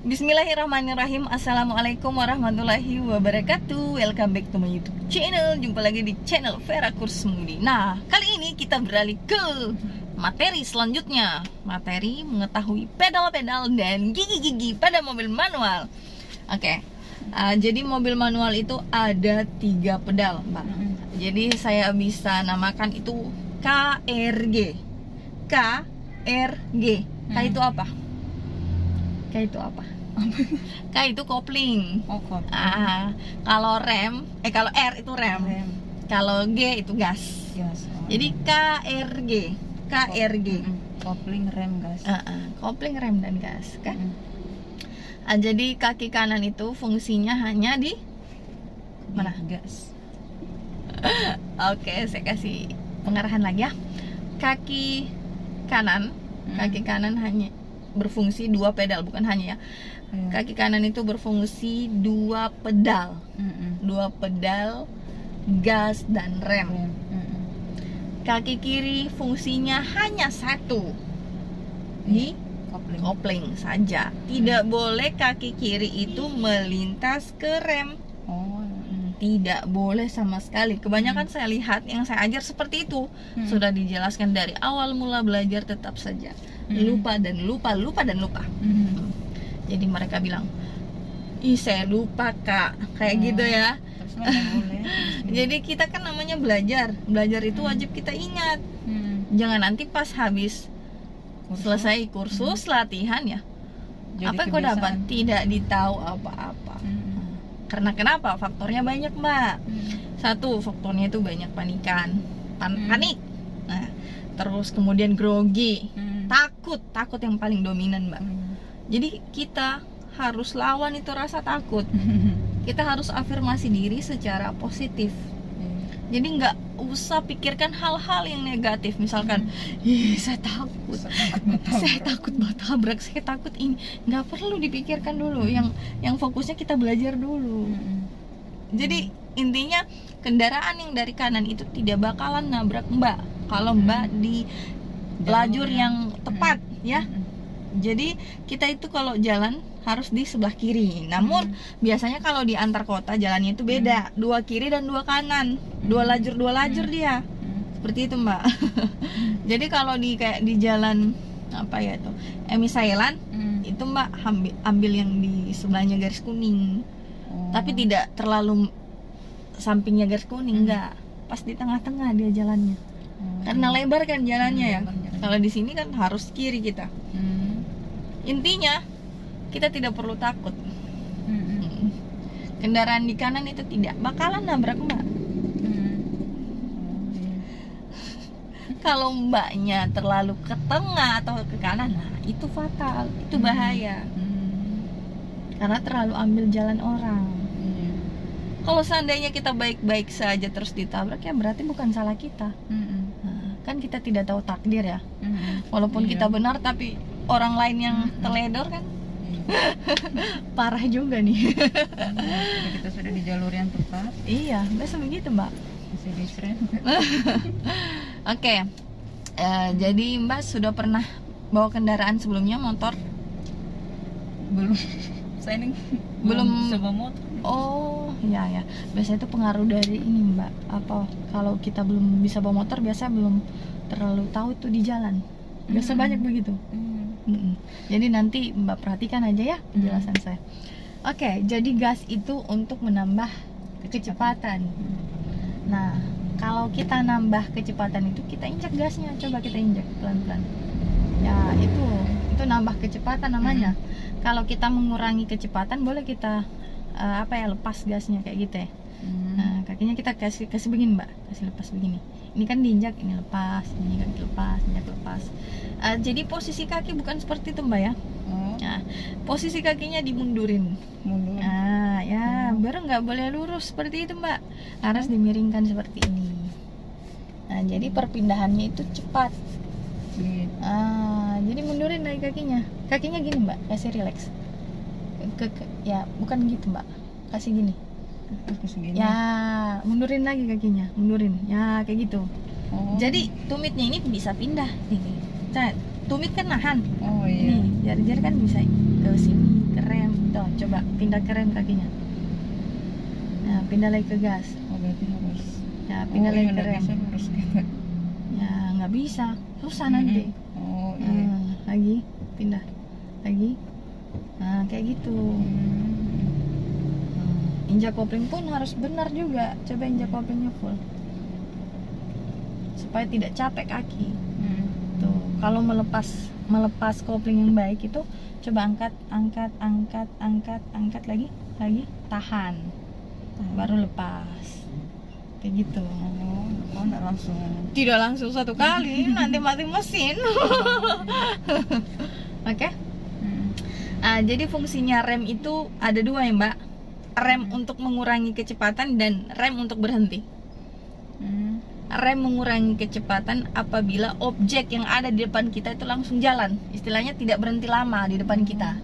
Bismillahirrahmanirrahim. Assalamualaikum warahmatullahi wabarakatuh. Welcome back to my YouTube channel. Jumpa lagi di channel Vera Kursmudi. Nah, kali ini kita beralih ke materi selanjutnya. Materi mengetahui pedal-pedal dan gigi-gigi pada mobil manual. Oke. Jadi mobil manual itu ada 3 pedal, Mbak. Jadi saya bisa namakan itu KRG. KRG. K itu apa? K itu apa? K itu kopling. Oh, kopling. Kalau kalau R itu rem. Kalau G itu gas. Yes. Jadi KRG. KRG. Kopling, rem, gas. Kopling, rem, dan gas kan? Jadi kaki kanan itu fungsinya hanya di mana? Gas. Oke, saya kasih pengarahan lagi ya. Kaki kanan hanya berfungsi 2 pedal, bukan hanya ya. Kaki kanan itu berfungsi 2 pedal. 2 pedal gas dan rem. Kaki kiri fungsinya hanya 1. Di kopling saja. Tidak boleh kaki kiri itu melintas ke rem. Tidak boleh sama sekali. Kebanyakan saya lihat yang saya ajar seperti itu. Sudah dijelaskan dari awal mula belajar, tetap saja lupa dan lupa. Jadi mereka bilang, ih saya lupa kak, kayak gitu ya. Jadi kita kan namanya belajar itu wajib kita ingat. Jangan nanti pas habis selesai kursus latihan ya, jadi apa yang kau dapat tidak ditahu apa-apa. Karena kenapa? Faktornya banyak, Mbak. Satu, faktornya itu banyak panik. Nah, terus kemudian grogi, takut yang paling dominan, Mbak. Jadi kita harus lawan itu rasa takut. Kita harus afirmasi diri secara positif. Jadi nggak usah pikirkan hal-hal yang negatif. Misalkan, saya takut tabrak, saya takut ini. Nggak perlu dipikirkan dulu. Yang fokusnya kita belajar dulu. Jadi intinya kendaraan yang dari kanan itu tidak bakalan nabrak Mbak kalau Mbak di lajur yang tepat, ya. Jadi kita itu kalau jalan harus di sebelah kiri. Namun biasanya kalau di antar kota jalannya itu beda, 2 kiri dan 2 kanan, 2 lajur dia. Seperti itu, Mbak. Jadi kalau kayak di jalan apa ya itu, Emisaelan, itu Mbak ambil yang di sebelahnya garis kuning. Tapi tidak terlalu sampingnya garis kuning, enggak. Pas di tengah-tengah dia jalannya. Karena lebar kan jalannya ya. Kalau di sini kan harus kiri kita. Intinya kita tidak perlu takut. Kendaraan di kanan itu tidak bakalan nabrak Mbak. Kalau Mbaknya terlalu ke tengah atau ke kanan, nah itu fatal, itu bahaya. Karena terlalu ambil jalan orang. Kalau seandainya kita baik-baik saja terus ditabrak, ya berarti bukan salah kita. Nah, kan kita tidak tahu takdir ya. Walaupun kita benar, tapi orang lain yang teledor kan parah juga nih. Kita sudah di jalur yang tepat. Iya, biasa begitu, Mbak. Masih disrem. Oke. Jadi Mbak sudah pernah bawa kendaraan sebelumnya, motor? Belum. Saya ini belum bawa motor. Oh, ya. Biasanya itu pengaruh dari ini, Mbak. Apa kalau kita belum bisa bawa motor, biasa belum terlalu tahu itu di jalan. Biasa banyak begitu. Jadi nanti Mbak perhatikan aja ya penjelasan saya. Oke, jadi gas itu untuk menambah kecepatan. Nah, kalau kita nambah kecepatan itu kita injak gasnya. Coba kita injak pelan-pelan. Ya, itu nambah kecepatan namanya. Kalau kita mengurangi kecepatan, boleh kita lepas gasnya kayak gitu ya. Nah, kakinya kita kasih begini, Mbak. Kasih lepas begini. Ini kan diinjak, ini lepas, ini kan dilepas, injak lepas. Jadi posisi kaki bukan seperti itu, Mbak ya. Nah, posisi kakinya dimundurin. Nah, ya, baru nggak boleh lurus seperti itu, Mbak. Harus dimiringkan seperti ini. Nah, jadi perpindahannya itu cepat. Jadi mundurin lagi kakinya. Kakinya gini, Mbak, kasih relax. Ya, bukan gitu, Mbak. Kasih gini. Ya, mundurin lagi kakinya, mundurin. Ya, kayak gitu. Jadi tumitnya ini bisa pindah. Tumit kan nahan. Nih, jari-jari kan bisa ke sini, ke rem. Tuh, coba pindah ke rem kakinya. Nah, pindah lagi ke gas. Oh, berarti harus. Ya, pindah lagi ke nggak rem. bisa, harus gitu. Ya, nggak bisa, susah nanti. Oh, iya. Lagi, pindah, lagi. Nah, kayak gitu. Injak kopling pun harus benar juga. Coba injak koplingnya full, supaya tidak capek kaki. Tuh, kalau melepas kopling yang baik itu, coba angkat lagi, tahan, baru lepas. Kayak gitu. Oh, nggak langsung. Tidak langsung satu kali, nanti mati mesin. Oke. Jadi fungsinya rem itu ada dua ya, Mbak. Rem untuk mengurangi kecepatan dan rem untuk berhenti. Rem mengurangi kecepatan apabila objek yang ada di depan kita itu langsung jalan, istilahnya tidak berhenti lama di depan kita.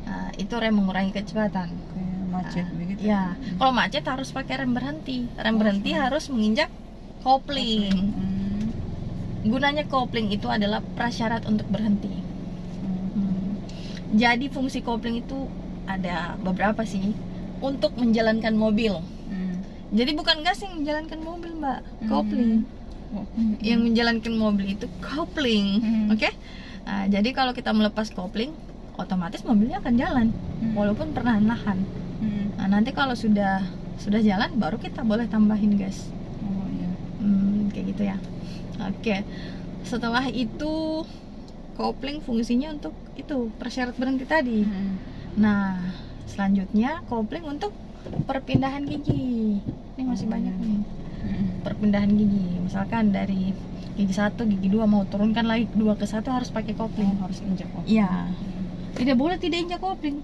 Nah, itu rem mengurangi kecepatan. Macet begitu. Ya, kalau macet harus pakai rem berhenti. Rem berhenti harus menginjak kopling. Gunanya kopling itu adalah prasyarat untuk berhenti. Jadi fungsi kopling itu ada beberapa sih untuk menjalankan mobil. Jadi bukan gas yang menjalankan mobil, Mbak, kopling. Yang menjalankan mobil itu kopling. Oke? Nah, jadi kalau kita melepas kopling, otomatis mobilnya akan jalan walaupun perlahan-lahan. Nah, nanti kalau sudah jalan baru kita boleh tambahin gas. Kayak gitu ya. Oke. Setelah itu kopling fungsinya untuk itu prasyarat berhenti tadi. Nah, selanjutnya kopling untuk perpindahan gigi. Ini masih banyak nih. Perpindahan gigi. Misalkan dari gigi 1, gigi 2 mau turunkan lagi 2 ke 1 harus pakai kopling. Harus injak kopling. Iya. Tidak boleh tidak injak kopling.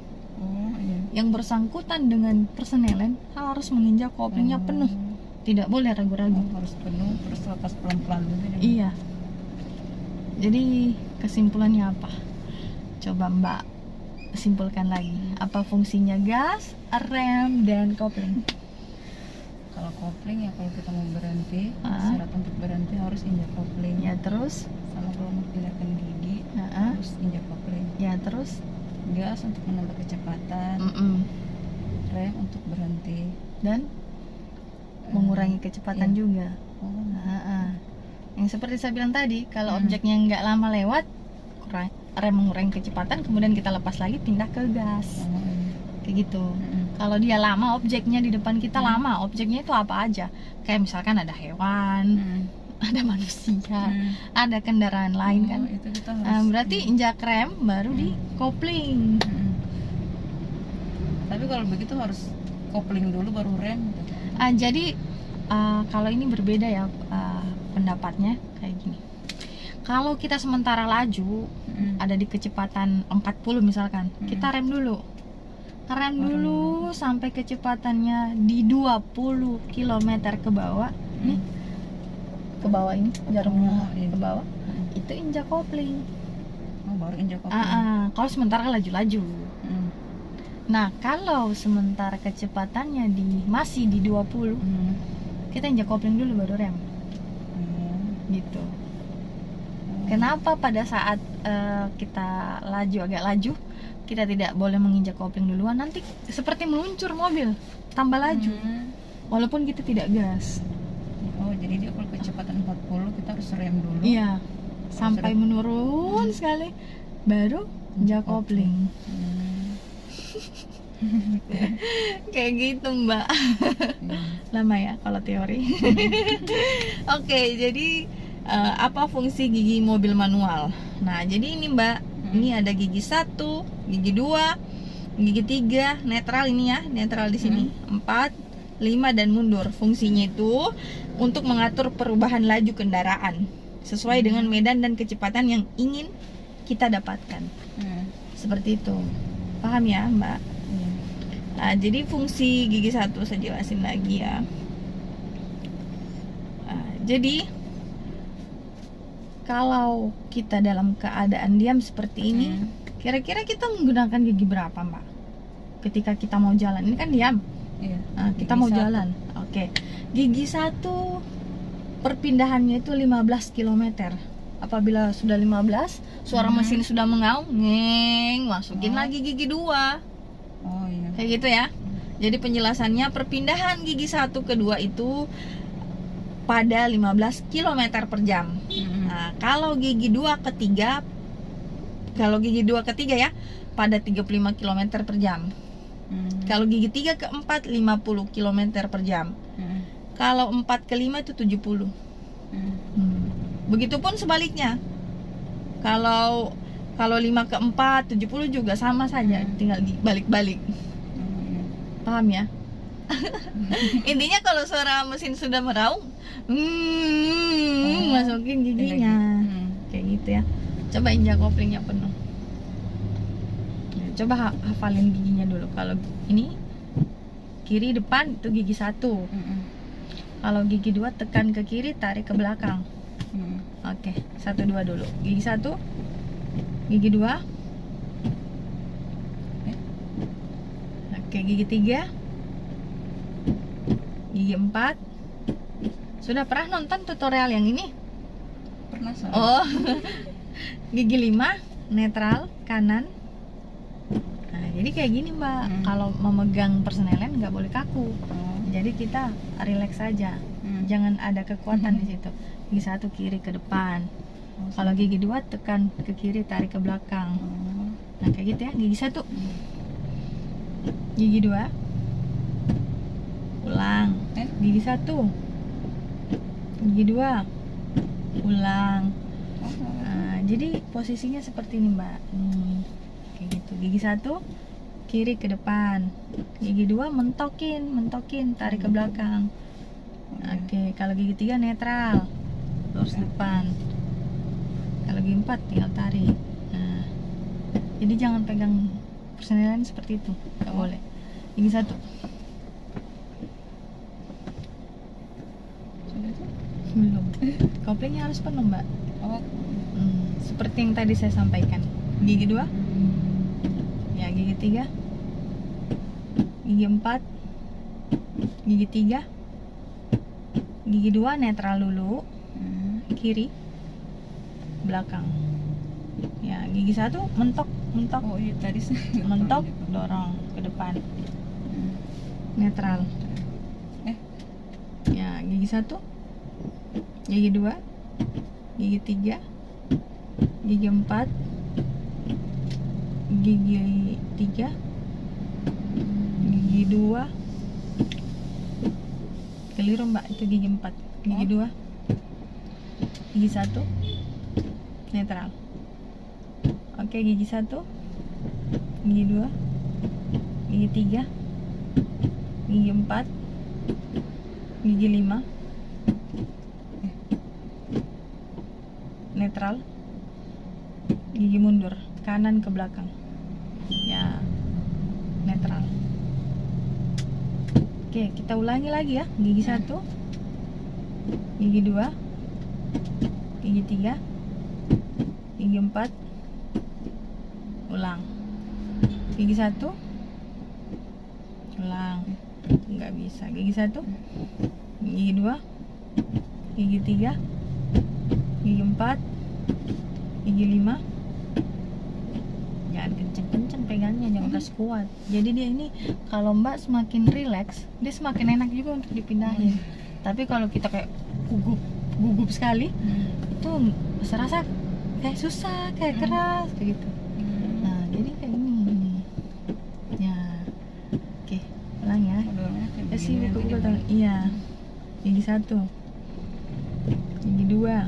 Yang bersangkutan dengan persneling harus menginjak koplingnya penuh. Tidak boleh ragu-ragu. Harus penuh, terus lepas pelan-pelan gitu. Iya. Jadi kesimpulannya apa? Coba Mbak simpulkan lagi. Apa fungsinya gas, rem, dan kopling? Kalau kopling ya kalau kita mau berhenti, syarat untuk berhenti harus injak kopling. Ya, terus? Sama kalau mau pindahkan gigi, harus injak kopling. Ya, terus? Gas untuk menambah kecepatan. Rem untuk berhenti. Dan mengurangi kecepatan juga. Yang seperti saya bilang tadi, kalau objeknya nggak lama lewat, rem mengurangi kecepatan, kemudian kita lepas lagi pindah ke gas. Kayak gitu. Kalau dia lama, objeknya di depan kita lama, objeknya itu apa aja? Kayak misalkan ada hewan, ada manusia, ada kendaraan lain kan. Itu kita harus, berarti injak rem baru di kopling. Tapi kalau begitu harus kopling dulu baru rem. Jadi kalau ini berbeda ya pendapatnya kayak gini. Kalau kita sementara laju ada di kecepatan 40 misalkan, kita rem dulu. Rem dulu sampai kecepatannya di 20 km ke bawah. Nih. Ke bawah ini, jarumnya ke bawah. Itu injak kopling. Baru injak kopling. Kalau sementara laju-laju. Nah, kalau sementara kecepatannya masih di 20, kita injak kopling dulu baru rem. Gitu. Kenapa pada saat kita agak laju, kita tidak boleh menginjak kopling duluan? Nanti seperti meluncur mobil, tambah laju. Walaupun kita tidak gas. Jadi dia kalau kecepatan 40 kita harus rem dulu. Iya. Sampai menurun sekali baru injak kopling. Kayak gitu, Mbak. Lama ya kalau teori. Oke, jadi apa fungsi gigi mobil manual? Nah, jadi ini Mbak, ini ada gigi 1, gigi 2, gigi 3, netral ini ya, netral di sini, 4, 5 dan mundur. Fungsinya itu untuk mengatur perubahan laju kendaraan sesuai dengan medan dan kecepatan yang ingin kita dapatkan. Seperti itu. Paham ya, Mbak? Nah, jadi fungsi gigi 1 saya jelasin lagi ya. Jadi kalau kita dalam keadaan diam seperti ini, kira-kira kita menggunakan gigi berapa, Mbak? Ketika kita mau jalan, ini kan diam. Kita mau jalan. Oke. Gigi 1 perpindahannya itu 15 km. Apabila sudah 15, suara mesin sudah mengaum, ngeng, masukin lagi gigi 2. Oh iya. Kayak gitu ya. Jadi penjelasannya, perpindahan gigi 1 ke 2 itu pada 15 km per jam. Nah, kalau gigi 2 ke 3, ya, pada 35 km per jam. Kalau gigi 3 ke 4, 50 km per jam. Kalau 4 ke 5 itu 70. Begitupun sebaliknya. Kalau 5 ke 4, 70 juga sama saja, tinggal dibalik-balik. Paham ya? Intinya kalau suara mesin sudah meraung, masukin giginya. Kayak gitu ya. Coba injak koplingnya penuh. Coba hafalin giginya dulu. Kalau ini kiri depan itu gigi 1. Kalau gigi 2 tekan ke kiri, tarik ke belakang. Oke, 1, 2 dulu. Gigi 1, gigi 2. Oke, gigi 3, gigi 4. Sudah pernah nonton tutorial yang ini? Pernah, soalnya. Oh. Gigi 5, netral, kanan. Nah, jadi kayak gini, Mbak. Kalau memegang persnelen nggak boleh kaku. Jadi kita relax saja. Jangan ada kekuatan di situ. Gigi 1 kiri ke depan. Kalau gigi 2 tekan ke kiri, tarik ke belakang. Nah, kayak gitu ya. Gigi 1. Gigi 2. Ulang. Gigi 1. Gigi 2. Ulang. Nah, jadi posisinya seperti ini, Mbak. Kayak gitu. Gigi 1 kiri ke depan. Gigi 2 mentokin, tarik ke belakang. Oke, kalau gigi 3 netral, lurus depan. Kalau gigi 4 tinggal tarik. Nah, jadi jangan pegang persnelan seperti itu, nggak boleh. Gigi 1. Belum. Koplingnya harus penuh, Mbak. Seperti yang tadi saya sampaikan. Gigi 2. Ya, gigi 3. Gigi 4. Gigi 3. Gigi 2 netral dulu. Kiri. Belakang. Ya, gigi 1 mentok. Oh iya, tadi Mentok, dorong ke depan. Netral. Ya, gigi 1. Gigi 2. Gigi 3. Gigi 4. Gigi 3. Gigi 2. Keliru, Mbak, itu gigi 4. Gigi 2. Gigi 1 netral. Oke, gigi 1. Gigi 2. Gigi 3. Gigi 4. Gigi 5 netral. Gigi mundur, kanan ke belakang. Ya, netral. Oke, kita ulangi lagi ya. Gigi 1. Gigi 2. Gigi 3. Gigi 4. Ulang. Gigi 1. Ulang. Nggak bisa. Gigi 1. Gigi 2. Gigi 3. Gigi 4. Gigi 5. Jangan kenceng-kenceng pegangnya, jangan kasih kuat. Jadi dia ini kalau Mbak semakin relax, dia semakin enak juga untuk dipindahin. Tapi kalau kita kayak gugup sekali, itu serasa kayak susah, kayak keras, kayak gitu. Nah, jadi kayak gini. Ya, oke, ulang ya. Kasih buku tangan. Iya. Gigi 1. Gigi 2.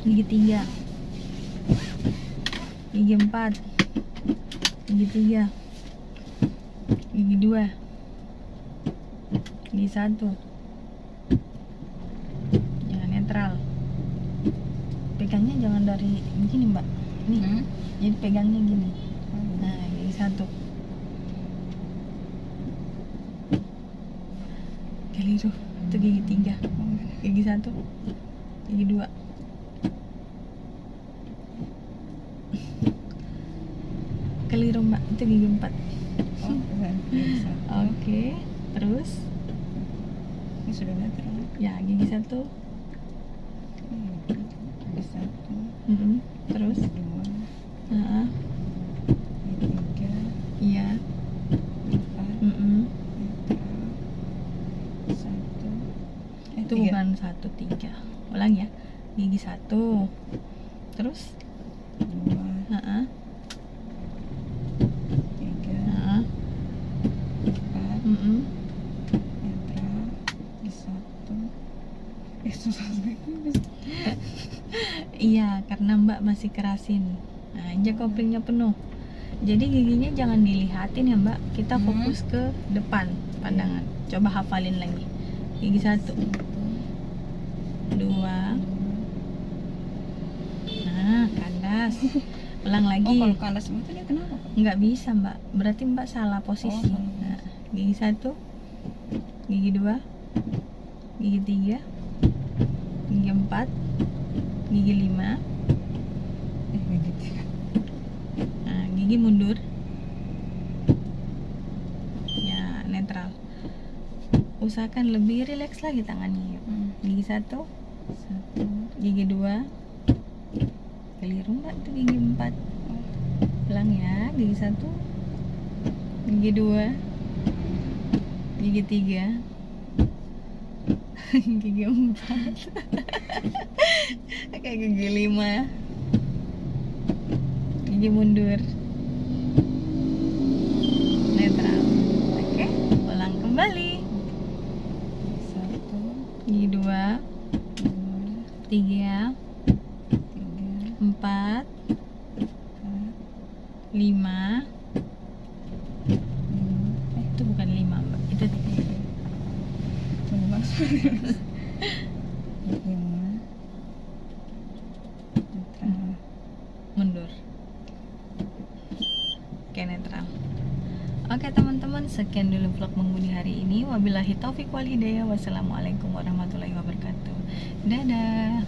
Gigi 3. Gigi 4. Gigi 3. Gigi 2. Gigi 1. Ya, netral. Pegangnya jangan dari begini, Mbak. Nih. Jadi pegangnya gini. Nah, gigi 1. Keliru. Itu gigi 3. Gigi 1. Gigi 2. Keliru, Mbak, itu gigi 4. Oke, terus ini sudah netral. ya, gigi 1. Gigi 1, Terus? gigi 2, gigi 3, Iya. 4, netral, 1, Itu bukan 1, 3. Ulang ya. Gigi 1. Terus? 2, 3, 4, netral, gigi 1. Susah sekali. Iya, karena Mbak masih kerasin. Nah, aja koplingnya penuh. Jadi giginya jangan dilihatin ya Mbak. Kita fokus ke depan pandangan. Coba hafalin lagi. Gigi 1, 2. Nah, kandas. Ulang lagi. Kalau kandas itu dia kenapa? Nggak bisa Mbak. Berarti Mbak salah posisi. Nah, gigi 1, gigi 2, gigi 3, gigi 4, gigi 5. Gigi 3. Nah, gigi mundur. Ya, netral. Usahakan lebih rileks lagi tangannya. Yuk. Gigi 1, gigi 2. Keliru Mbak, itu gigi 4. Ulang ya. Gigi 1, gigi 2, gigi 3, gigi 4. Kayak gigi 5. Gigi mundur. Netral. Oke, ulang kembali. Gigi 2, 3, 4, 5. Itu bukan 5 Mbak, itu 3. Mundur. Oke, netral. Oke teman-teman, sekian dulu vlog mengemudi hari ini. Wabillahi taufiq wal hidayah. Wassalamualaikum warahmatullahi wabarakatuh. Dadah.